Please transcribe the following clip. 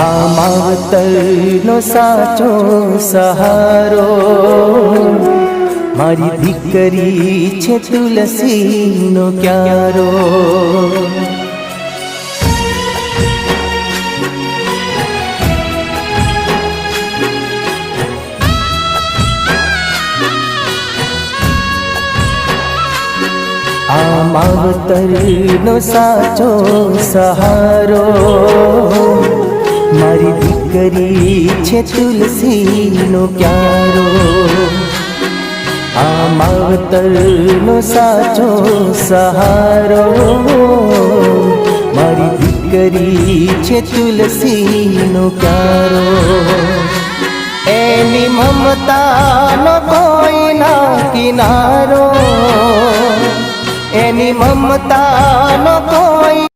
આ માવતરનો સાચો સહારો મારી દીકરી છે તુલસીનો ક્યારો। આ માવતરનો સાચો સહારો મારી દીકરી છે તુલસીનો ક્યારો। આ માવતરનો સાચો સહારો મારી દીકરી છે તુલસીનો ક્યારો। એની મમતાનો કોઈ ના કિનારો, એની મમતાનો કોઈ